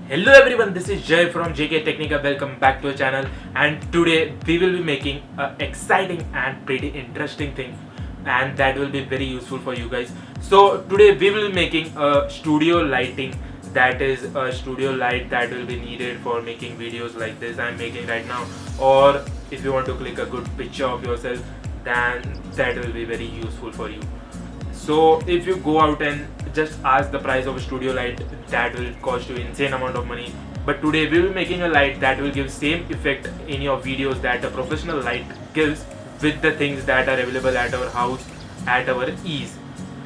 Hello everyone, this is Jay from JK Technica. Welcome back to our channel, and today we will be making an exciting and pretty interesting thing, and that will be very useful for you guys. So today we will be making a studio lighting, that is a studio light that will be needed for making videos like this I'm making right now, or if you want to click a good picture of yourself, then that will be very useful for you. So if you go out and just ask the price of a studio light, that will cost you insane amount of money. But today we will be making a light that will give same effect in your videos that a professional light gives, with the things that are available at our house at our ease.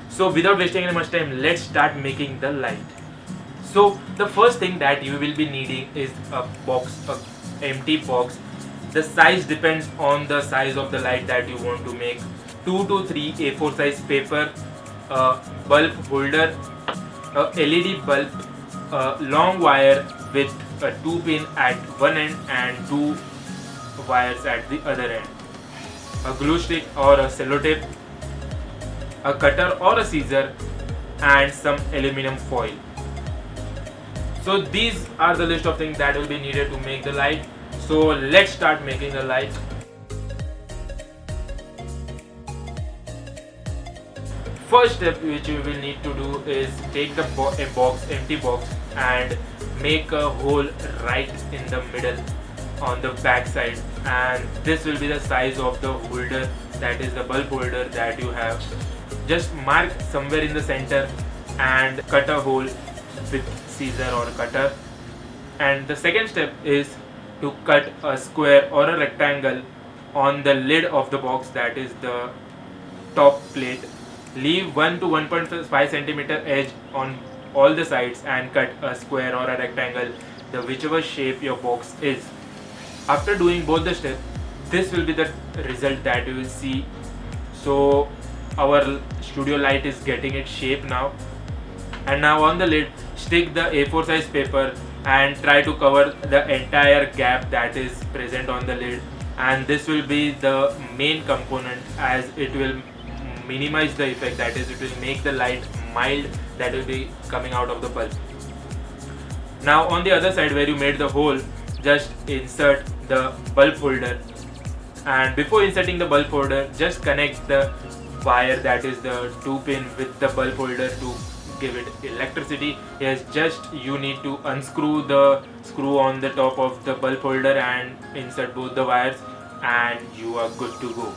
So without wasting any much time, let's start making the light. So the first thing that you will be needing is a box, a empty box. The size depends on the size of the light that you want to make. 2 to 3 A4 size paper, a bulb holder, a LED bulb, a long wire with a 2 pin at one end and 2 wires at the other end, a glue stick or a sellotape, a cutter or a scissor, and some aluminum foil. So these are the list of things that will be needed to make the light. So let's start making the light. First step which you will need to do is take the empty box, and make a hole right in the middle on the back side, and this will be the size of the holder, that is the bulb holder that you have. Just mark somewhere in the center and cut a hole with scissor or cutter. And the second step is to cut a square or a rectangle on the lid of the box, that is the top plate. Leave 1 to 1.5 centimeter edge on all the sides and cut a square or a rectangle, the whichever shape your box is. After doing both the steps, this will be the result that you will see. So our studio light is getting its shape now. And now on the lid, stick the A4 size paper and try to cover the entire gap that is present on the lid, and this will be the main component, as it will minimize the effect, that is, it will make the light mild that will be coming out of the bulb. Now on the other side where you made the hole, just insert the bulb holder, and before inserting the bulb holder, just connect the wire, that is the 2 pin, with the bulb holder to give it electricity. Yes, just you need to unscrew the screw on the top of the bulb holder and insert both the wires, and you are good to go.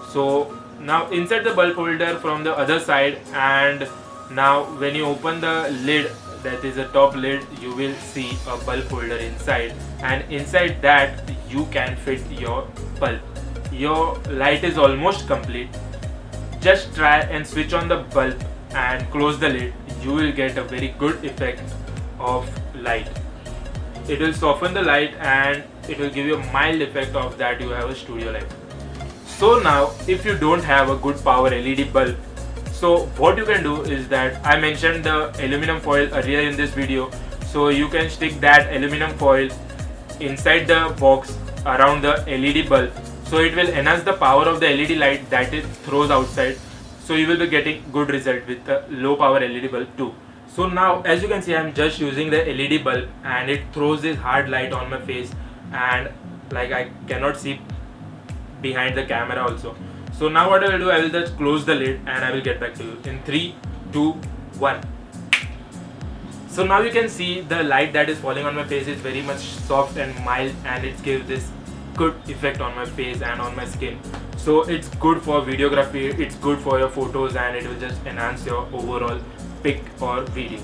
So now insert the bulb holder from the other side, and now when you open the lid, that is the top lid, you will see a bulb holder inside, and inside that you can fit your bulb. Your light is almost complete. Just try and switch on the bulb and close the lid. You will get a very good effect of light. It will soften the light and it will give you a mild effect of that you have a studio light. So now if you don't have a good power LED bulb, so what you can do is that I mentioned the aluminum foil earlier in this video. So you can stick that aluminum foil inside the box around the LED bulb, so it will enhance the power of the LED light that it throws outside. So you will be getting good result with the low power LED bulb too. So now as you can see, I am just using the LED bulb and it throws this hard light on my face, and like I cannot see behind the camera also. So now what I will do, I will just close the lid and I will get back to you in 3, 2, 1. So now you can see the light that is falling on my face is very much soft and mild, and it gives this good effect on my face and on my skin. So it's good for videography, it's good for your photos, and it will just enhance your overall pic or video.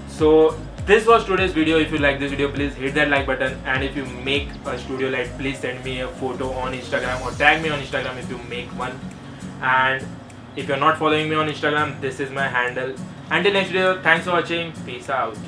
So this was today's video. If you like this video, please hit that like button, and if you make a studio light, please send me a photo on Instagram or tag me on Instagram if you make one. And if you're not following me on Instagram, this is my handle. Until next video, thanks for watching. Peace out.